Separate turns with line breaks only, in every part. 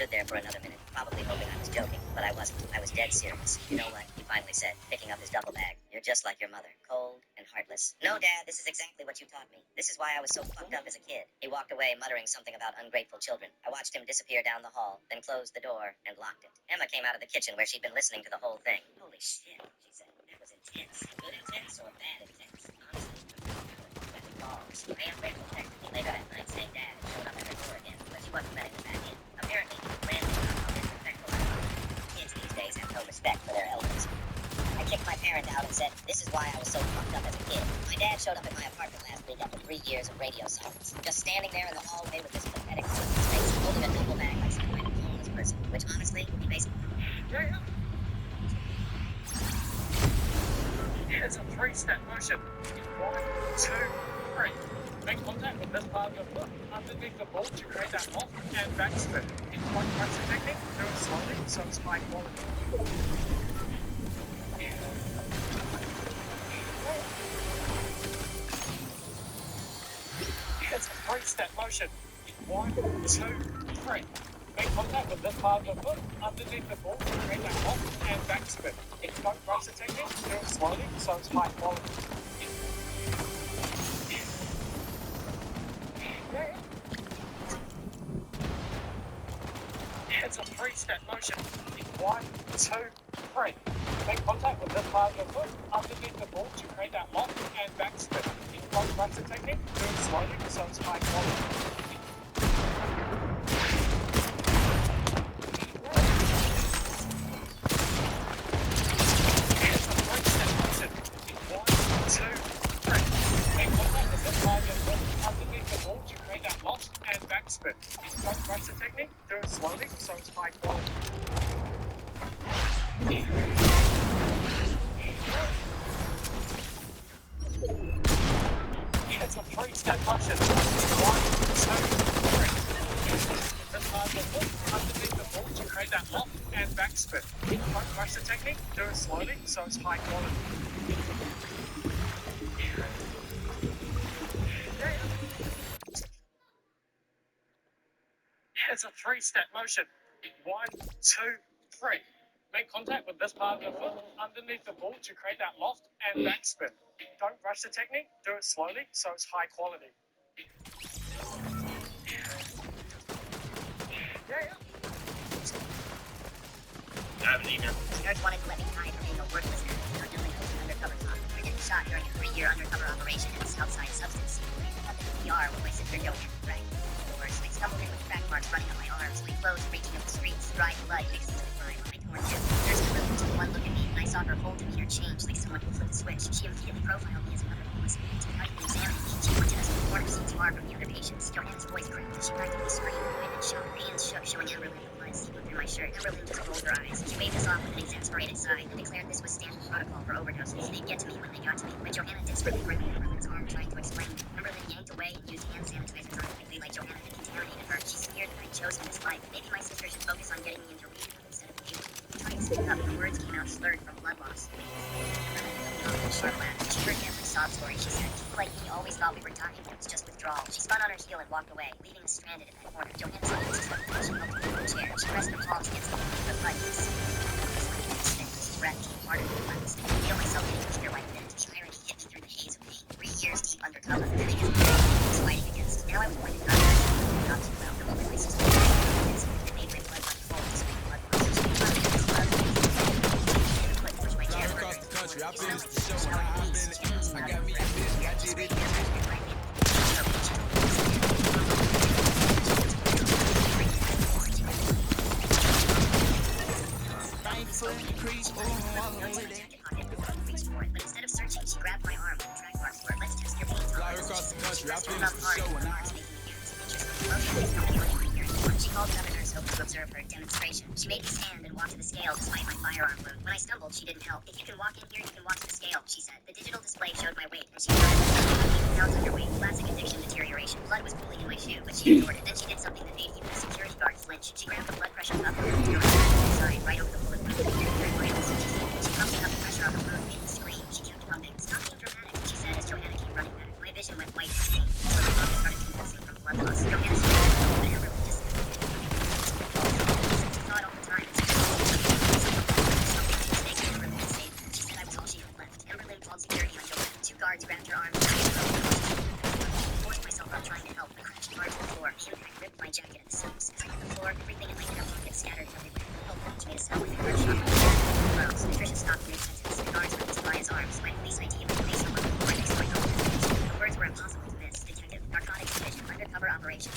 Stood there for another minute, probably hoping I was joking, but I wasn't. I was dead serious. You know what? He finally said, picking up his duffel bag. You're just like your mother, cold and heartless. No, Dad, this is exactly what you taught me. This is why I was so fucked up as a kid. He walked away muttering something about ungrateful children. I watched him disappear down the hall, then closed the door and locked it. Emma came out of the kitchen where she'd been listening to the whole thing. Holy shit, she said. That was intense. Good intense or bad intense? Honestly, balls. I am grateful technically later that night saying Dad had showed up at her door again, but she wasn't letting him back in. Apparently, he was landing on how disrespectful I was. Kids these days have no respect for their elders. I kicked my parent out and said, this is why I was so fucked up as a kid. My dad showed up at my apartment last week after 3 years of radio silence. Just standing there in the hallway with this pathetic look on his face, holding a duffel bag like some kind of homeless person, which honestly, he basically...
It's a three-step motion. 1, 2, 3. Make contact with this part of your foot underneath the ball to create that off and back spin. In point pressure technique, do it slowly so it's high quality. It's a three-step motion. 1, 2, 3. Make contact with this part of your foot underneath the ball to create that off and back spin. In point pressure technique, do it slowly so it's high quality. It's a three-step motion. 1, 2, 3. Make contact with this part of your foot underneath the ball to create that lock and back spin. In front pressure technique, do it slowly so it's high quality. It's a three-step motion. 1, 2, 3. Make contact with this part of your foot underneath the ball to create that lock and back spin. In front pressure technique, do it slowly so it's high quality. It's a three-step motion. 1, 2, 3. This part of the foot underneath the ball to create that lock and back spin. In front pressure technique, do it slowly so it's high quality. It's a three-step motion. 1, 2, 3. Make contact with this part of your foot underneath the ball to create that loft and back spin. Don't rush the technique, do it slowly so it's high quality.
I have an email. Nerds wanted to let me hide from being a worthless addict, not knowing I was an undercover cop. I getting shot during a 3-year undercover operation in the Southside Substance. At the PR with my sister Joanne, right? The worst, I stumbled in with crack marks running on my arms, my clothes reaching up the streets, dry blood mixed into the grime on my torn gym. Nurse Camilla took one look at me, and I saw her whole demeanor change like someone who flipped a switch. She immediately profiled me as another homeless man. To medical examine me, she pointed us to the corner seats far from the other patients. Joanne's voice cracked, and she practically screamed. My head shot, her hands shook, showing Amberlynn the blood seeping through my shirt. Amberlynn just rolled her eyes. She waved us off with an exasperated sigh and declared this was standard protocol for overdoses. They'd get to me when they got to me. But Johanna desperately gripped Amberlynn's arm, trying to explain. Amberlynn yanked away and used hand sanitizer dramatically like Johanna had contaminated her. She sneered that I'd chosen this life. Maybe my sister should focus on getting me into rehab instead of abuse. Trying to speak up, the words came out slurred from blood loss. Amberlynn sharp laughed. She heard every sob story she said. People like me always thought we were dying. It was just withdrawal. She spun on her heel and walked away, leaving us stranded in that corner. Johanna's hands swept me. She helped me from the chair. She pressed her palms against the blood was like an instant. His breath came harder than glass. I could feel myself getting weaker like that. The irony hit me through the haze of pain. 3 years deep undercover. The thing is, I was fighting against. Now I was going to die. Not too well. The moment my sister it made my blood run cold. Screaming blood loss. She made my hands blood. I pushed my chair further.
Country, I finished the show and I've been I got me a bitch, I did it.
But instead of searching, she grabbed my arm with the track marks for it. Let's test your pain tolerance.
Across the country, I finished the show and
She called another nurse hoping to observe her demonstration. She made me stand and walk to the scale despite my firearm wound. When I stumbled, she didn't help. If you can walk in here, you can walk to the scale, she said. The digital display showed my weight, and she started 8 pounds underweight. Classic addiction deterioration. Blood was pooling in my shoe, but she ignored it. Then she did something that made even the security guard flinch. She grabbed the blood pressure cuff and threw it inside, right over the bullet wound. She pumped up the pressure on the wound, made me scream. She kept pumping. Stop being dramatic, she said as Johanna came running back. My vision went white with pain. So my mom started convulsing from blood loss. Johanna screamed, but Amberlynn just Everything in my inner pocket scattered everywhere. Help nudged me to sound like a hard shot. Gross. Patricia stopped mid-sentence. The guards lifted by his arms. My police ID was based on the cortex going on. The words were impossible to miss. Detective, narcotics division, undercover operations.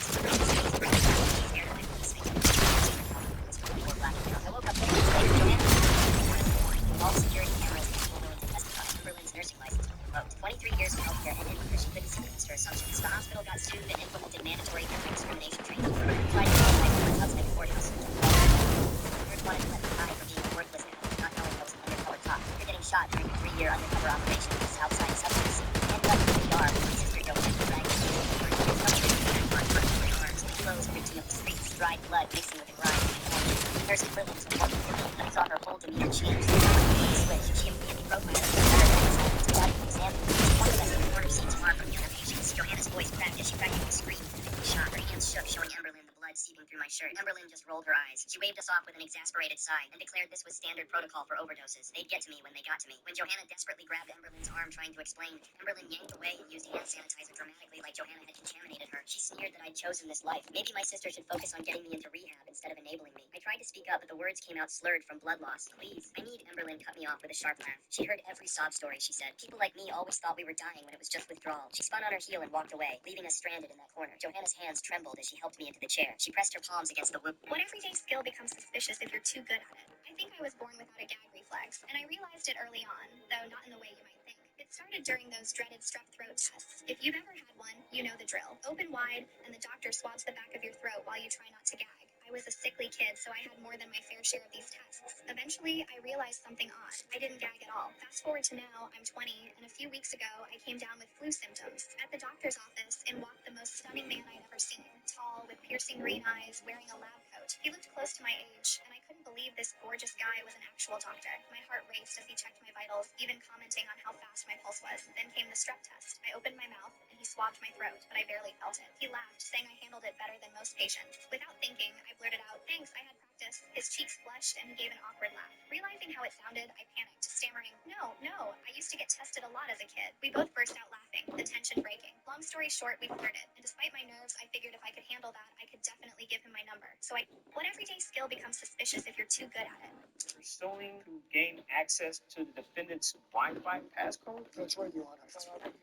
I woke up 10 minutes later. Joanna. All security cameras and people willing to testify. Berlin's nursing license was revoked. 23 years of healthcare ended because she couldn't see against her assumptions. The hospital got sued and implemented mandatory anti-discrimination training. Tried to help my parents make courthouse. First wanted to let me die for being a worthless man, not knowing I was an undercover cop. After getting shot during a 3-year undercover operation in Southside Substance, ended up in the ER with my sister Joanna dragged me to the clothes reaching up the streets, dried blood mixing with the grime. Nurse Berlin was important to me, but I saw her whole demeanor change. Switch. She immediately broke my without even examining me. One of us in the corner seats far from the other patients. Johanna's voice cracked as she practically screamed. Shot. Her hands shook, showing Emberlyn the blood seeping through my shirt. Emberlyn just rolled her eyes. She waved us off with an exasperated sigh and declared this was standard protocol for overdoses. They'd get to me when they got to me. When Johanna desperately grabbed Emberlyn's arm trying to explain, Emberlyn yanked away and used hand sanitizer dramatically like Johanna had contaminated her. She sneered that I'd chosen this life. Maybe my sister should focus on getting me into rehab instead of enabling me. I tried to speak up, but the words came out slurred from blood loss. Please. I need. Emberlyn cut me off with a sharp laugh. She heard every sob story, she said. People like me always thought we were dying when it was just withdrawal. She spun on her heel and walked away, leaving us stranded in that corner. Johanna's hands trembled as she helped me into the chair. She pressed her palms against the wood.
What everyday skill becomes suspicious if you're too good at it? I think I was born without a gag reflex, and I realized it early on, though not in the way you might think. It started during those dreaded strep throat tests. If you've ever had one, you know the drill. Open wide, and the doctor swabs the back of your throat while you try not to gag. I was a sickly kid, so I had more than my fair share of these tests. Eventually, I realized something odd. I didn't gag at all. Fast forward to now, I'm 20, and a few weeks ago, I came down with flu symptoms. At the doctor's office, in walked the most stunning man I'd ever seen. Tall, with piercing green eyes, wearing a lab coat. He looked close to my age, and I couldn't believe this gorgeous guy was an actual doctor. My heart raced as he checked my vitals, even commenting on how fast my pulse was. Then came the strep test. I opened my mouth, and he swabbed my throat, but I barely felt it. He laughed, saying I handled it better than most patients. Without thinking, I blurted out, "Thanks, I had practice." His cheeks flushed, and he gave an awkward laugh. Realizing how it sounded, I panicked, stammering, No, I used to get tested a lot as a kid." We both burst out laughing, the tension breaking. Long story short, we flirted, and despite my nerves, I figured if I could handle that, I could definitely give him my number. So what everyday skill becomes suspicious if you're too good at it?
Pursuing to gain access to the defendant's Wi-Fi passcode?
That's right, Your Honor.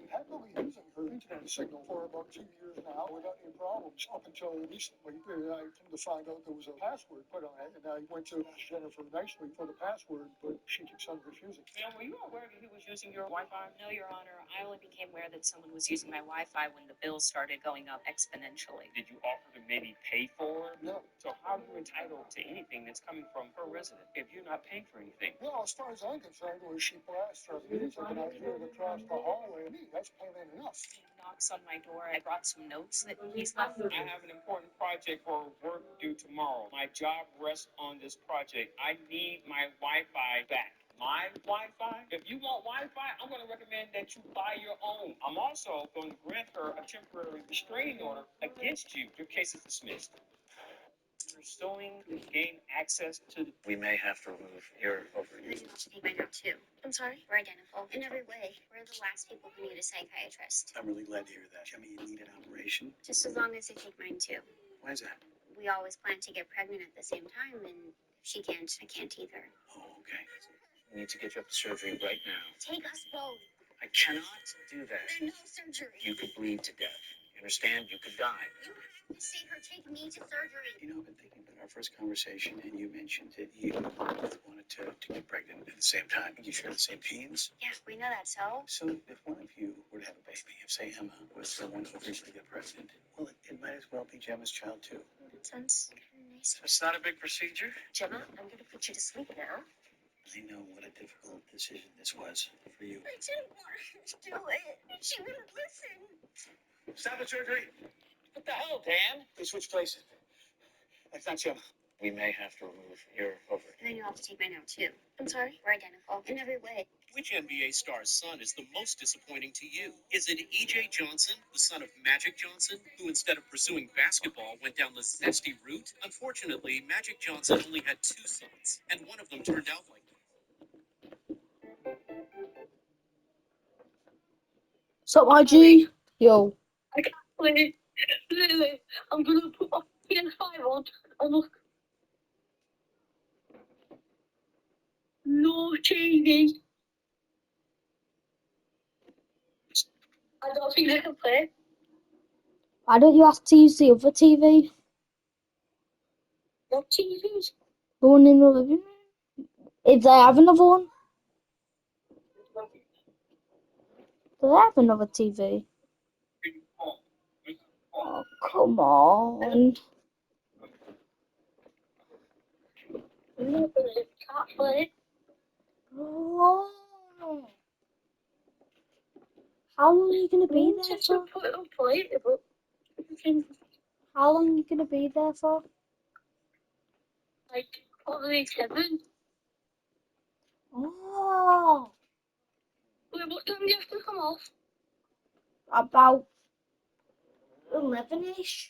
We have been using her internet signal for about 2 years now without any problems. Up until recently, I come to find out there was a password put on it, and I went to Jennifer nicely for the password, but she keeps on refusing.
Now, were you aware that he was using your Wi-Fi?
No, Your Honor. I only became aware that someone was using my Wi-Fi when the bills started going up exponentially.
Did you offer to maybe pay for it?
No.
So how are you entitled to anything that's coming from her resident if you're not paying for anything?
Well, as far as I'm concerned, when she blasts her music and I hear it across the hallway, that's payment enough.
He knocks on my door. I brought some notes that he's left.
I have an important project for work due tomorrow. My job rests on this project. I need my Wi-Fi back. My Wi-Fi? If you want Wi-Fi, I'm going to recommend that you buy your own. I'm also going to grant her a temporary restraining order against you. Your case is dismissed. Pursuing to gain access to the...
We may have to remove your
I think you should take mine out too. I'm sorry? We're identical in every way. We're the last people who need a psychiatrist.
I'm really glad to hear that. Jimmy, you need an operation?
Just as long as they take mine too.
Why is that?
We always plan to get pregnant at the same time, and if she can't, I can't either.
Oh, okay. We need to get you up to surgery right now.
Take us both.
I cannot do that.
There's no surgery.
You could bleed to death. You understand? You could die.
You have to see her take me to surgery.
You know, I've been thinking about our first conversation, and you mentioned that you both wanted to get pregnant at the same time. You share the same genes.
Yeah, we know that, so?
So if one of you were to have a baby, if, say, Emma was the one who originally got pregnant, well, it might as well be Gemma's child, too.
That sounds kind of nice.
It's not a big procedure.
Gemma, I'm going to put you to sleep now.
I know what a difficult decision this was for you.
I didn't want her to do it. She wouldn't listen.
Stop the surgery.
What the hell, Dan?
They switched places. That's not Gemma. We may have to remove your ovary.
And then you'll have to take mine out too. I'm sorry? We're identical in every way.
Which NBA star's son is the most disappointing to you? Is it E.J. Johnson, the son of Magic Johnson, who instead of pursuing basketball went down the zesty route? Unfortunately, Magic Johnson only had 2 sons, and one of them turned out like him.
Sup, YG? Yo.
Wait, Lily, I'm gonna put my
PS5 on, and look, no TV. I don't think I can play.
Why don't you have to use the other TV?
What TVs?
The one in the living room? If they have another one? Do they have another TV? Oh, come on.
No, but I can't play.
Oh. How long are you going to be there
Just
for?
to put it on play, but
How long are you going to be there for?
like probably 7.
Oh.
Wait, what time do you have to come off?
About 11ish.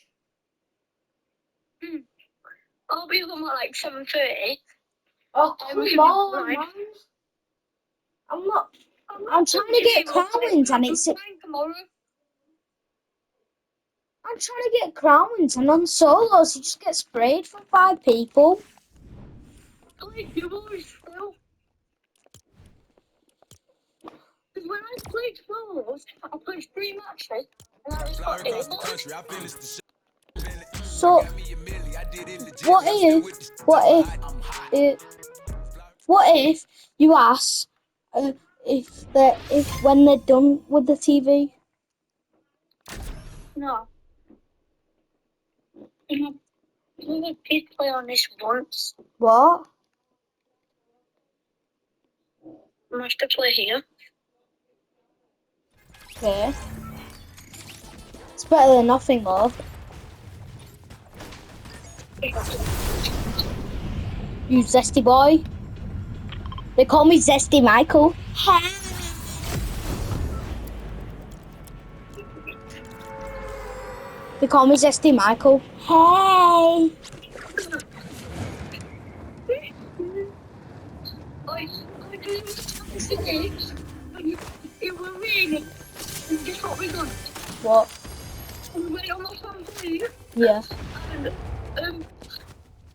I'll be home at like 7:30.
Oh,
I
come
was
on,
in
man. I'm trying to get crowns and it's...
tomorrow.
I'm trying to get crowns and on solos you just get sprayed from 5 people.
Play doubles still. Because when I played solos, I played 3 matches and I just got
Across the
able.
country, I finished the show.
So,
Got me a milli, I did it legit.
what
I'm still
if,
with the
what
stuff,
if,
I'm hot.
what if you ask if when they're done with the TV?
No. We did play on this once.
What?
We have to play here.
Okay. It's better than nothing, though. You zesty boy. They call me Zesty Michael. They call me Zesty Michael. Hey.
I didn't today. It was raining. And guess what we done?
What?
We went on the trampoline.
Yeah.
And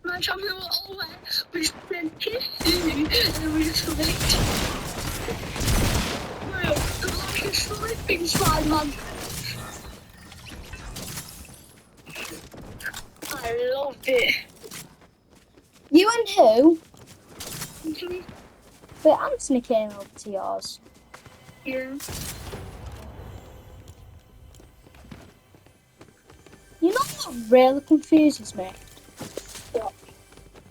my trampoline was all wet. We spent kissing and we just slipped. Well, it was like a slipping slide, man. I loved it.
You and who? But Anthony came over to yours.
Yeah.
You know what really confuses me?
What?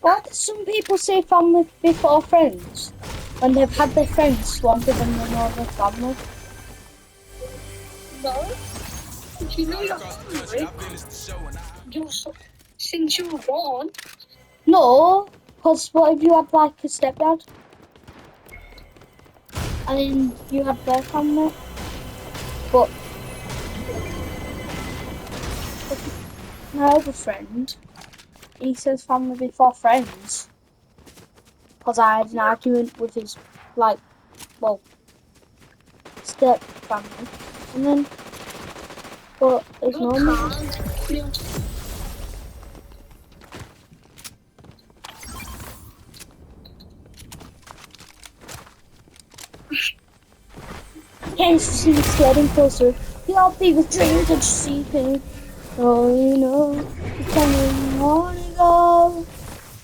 Why do some people say family before friends when they've had their friends longer than they know their family?
No. Do you know your
Across the country,
family?
I finished the show and I
Just since you were born.
No, because what if you had like a stepdad? And then you had their family? But my other friend, he says family before friends. Because I had an argument with his, like, well, step family. And then, but there's no money. Can't see it's getting closer. Your biggest dreams are sleeping. Oh, you know, it's coming on and go.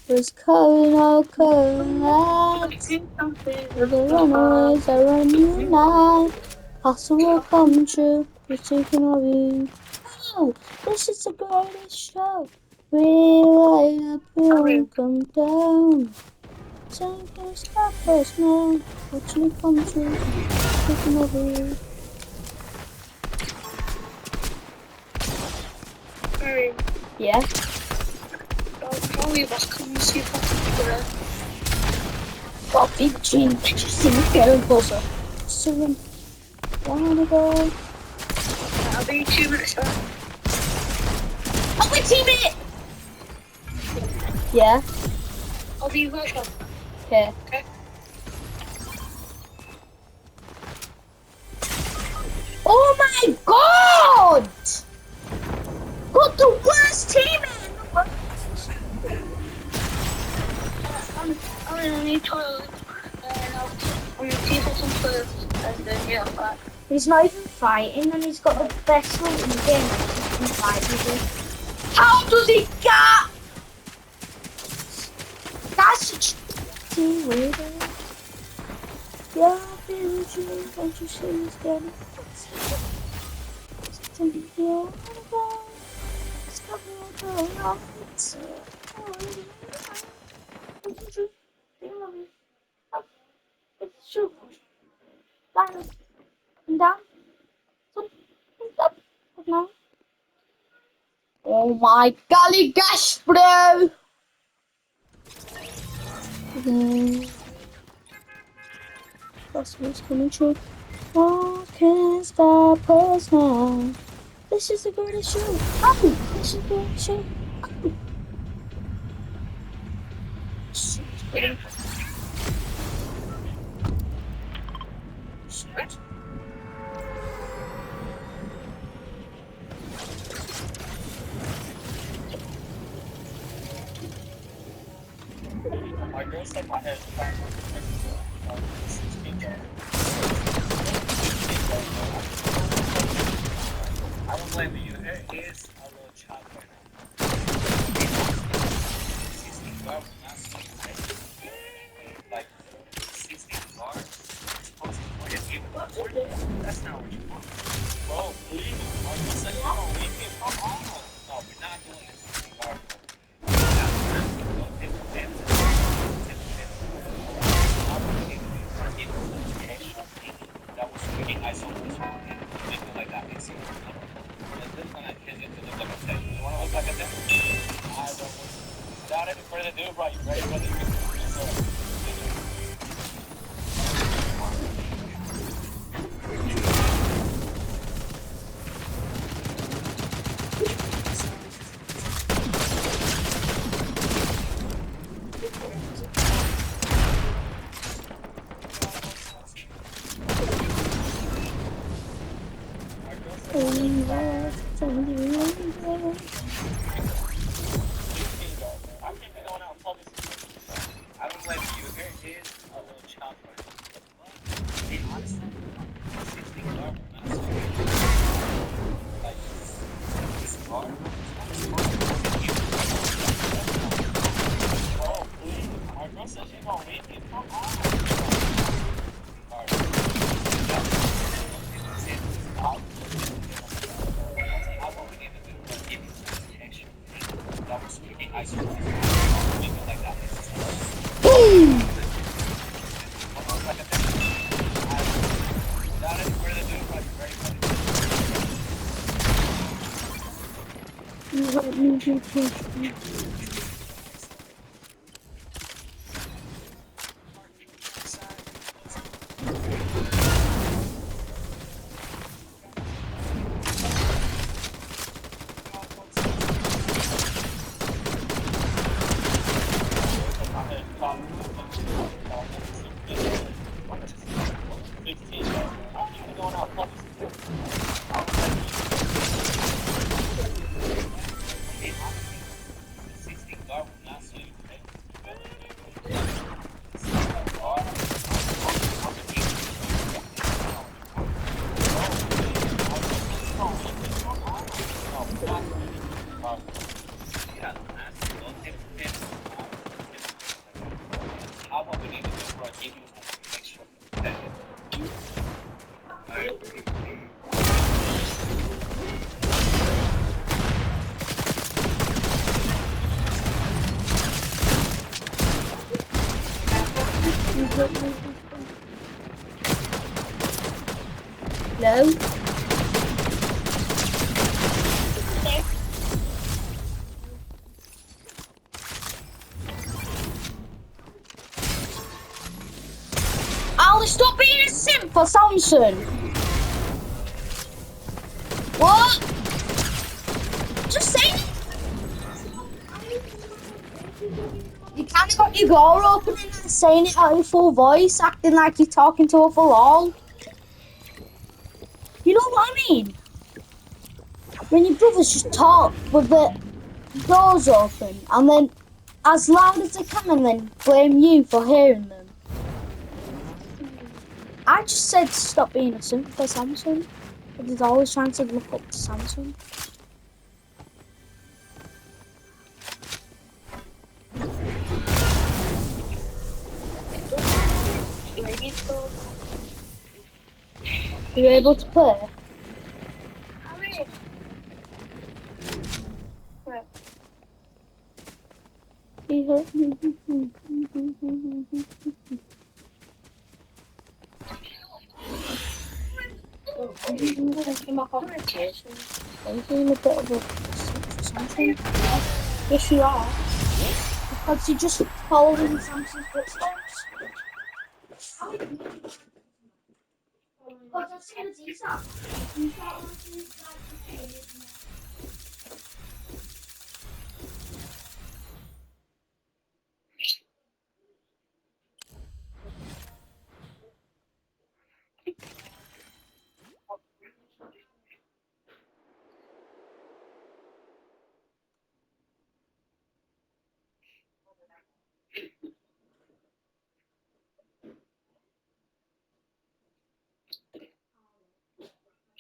There's coming all collapse. The runaways are running night. Possible come true. We're taking of you. Oh, this is the greatest show. We light up and come down. Time can stop us now. Watching it come true. Taking over you.
Sorry.
Yeah.
Probably was coming to see if I could
Got big dream. Did you see me getting closer? So, wanna go?
I'll be 2 minutes left.
Oh, wait, 2 minutes! Yeah,
I'll be right up.
okay.
Okay.
Oh my god! Got the worst team in the
in a new toilet, and I'll put your teeth or some clothes, and then yeah, bye.
He's not even fighting, and he's got the best loot in the game. He can fight with it. How does he get? That's such a weird. Yeah, I've been with you. Don't you see he's getting? Oh my golly gosh, bro! That's what's coming true. What can stop us now? This is the greatest show. Oh, this is the greatest show. Oh.
My girl said my hair is back. I don't blame you. Her ears are a little chopped right now. 16 bars, not 16. Like 16 bars. Supposed to be even 40. That's not what you want. Bro, please. I just said, come on, we can come on. No, we're not doing this 16 bars. That was speaking isolation and like that makes sense. And this one is into the double set. You want to look like a different? I don't know. Without any further ado, right, you ready for this? I don't blame you. Here is a little chopper. Be honest. 16 bars, not 16. Like, this bar. Oh, please. My girl said she's gonna leave me. Come on.
No. Ali, stop being a simp for Samson. What? Just say it. You can't got your door open and saying it out of full voice, acting like you're talking to a full all. You know what I mean? When your brothers just talk with the doors open and then as loud as I can and then blame you for hearing them. I just said stop being a simp for Samsung. I was always trying to look up to Samsung. Are you able to play? He hurt me. I'm feeling a bit of a something. Yes, you are. Because you just following Samsung's footsteps. Because I've seen a decent.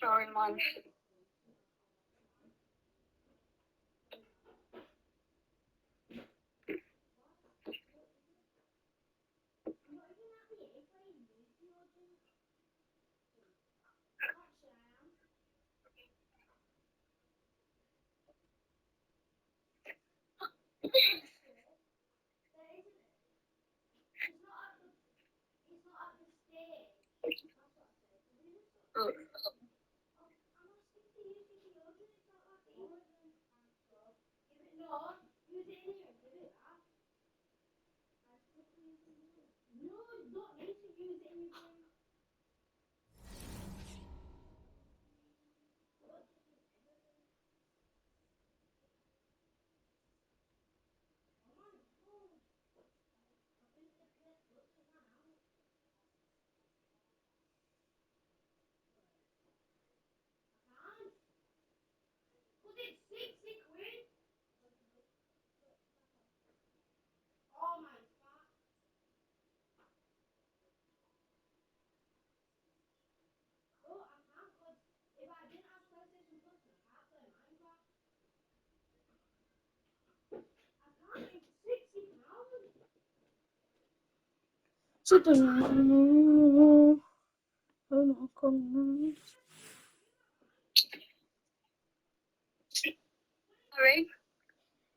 Sorry, man. Sorry,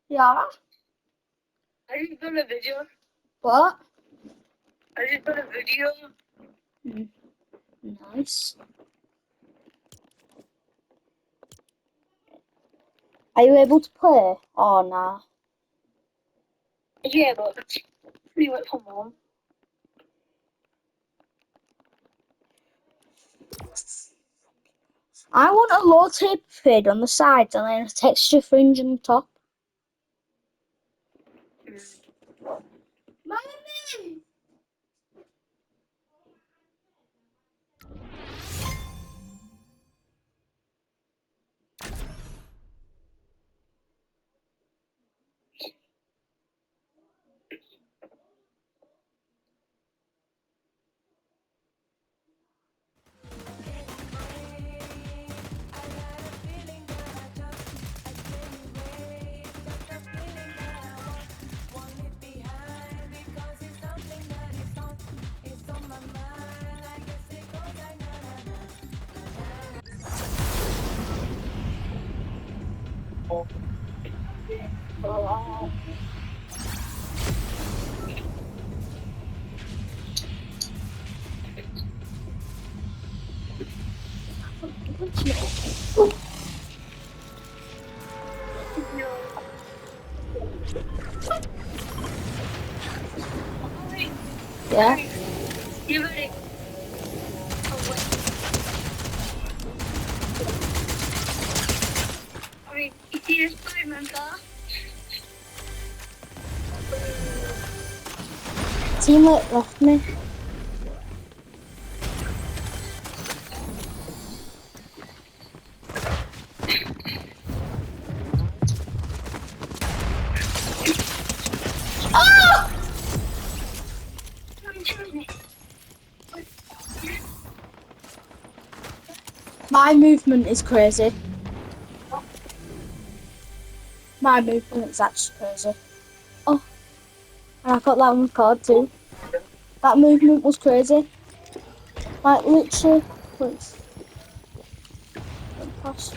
Yeah.
I just done a video.
What?
I just done a video.
Nice. Are you able to play? Oh, nah.
Yeah, but pretty much from home.
I want a low tape fade on the sides and then a texture fringe on the top. Mommy! Yeah.
You ready? Alright, you see this Spider-Man car?
Teammate left me. My movement is crazy. My movement is actually crazy. Oh, and I got that on record too. That movement was crazy. Like literally, went past.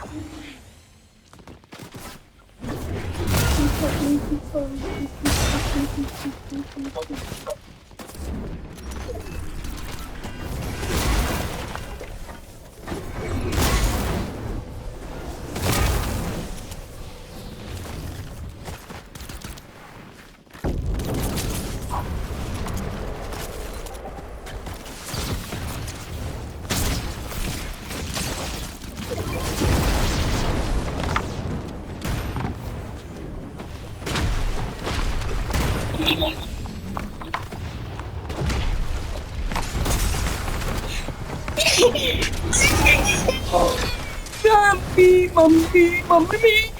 Mommy, mommy, mommy, mommy, mommy.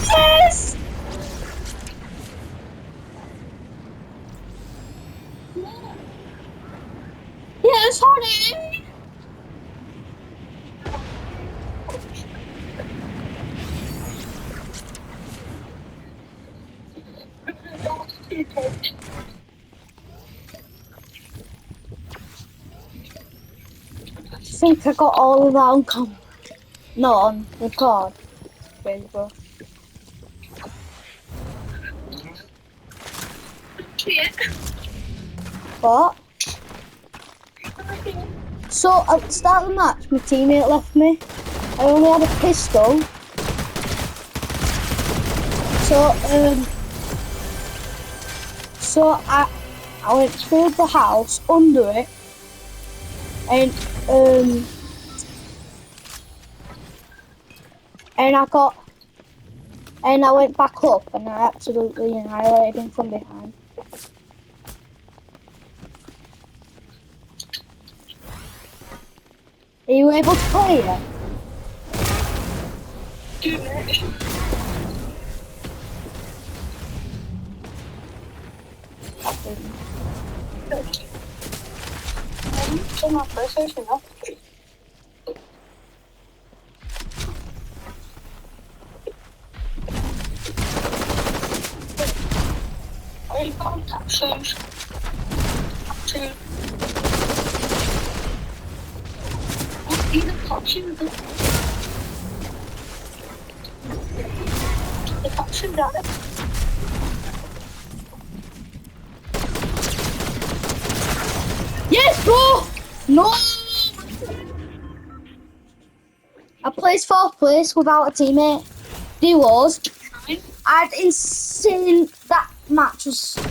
Yes! Yes, honey! I think I got all of that on camera. Not on record. Crazy, bro. What? So at the start of the match, my teammate left me. I only had a pistol. So I went through the house under it, and I went back up, and I absolutely annihilated him from behind. Are you able to play it?
On my PlayStation now. I got taxes. What even touching the touching that?
Yes, bro! No! I placed 4th place without a teammate. Duos. I'd insane. That match was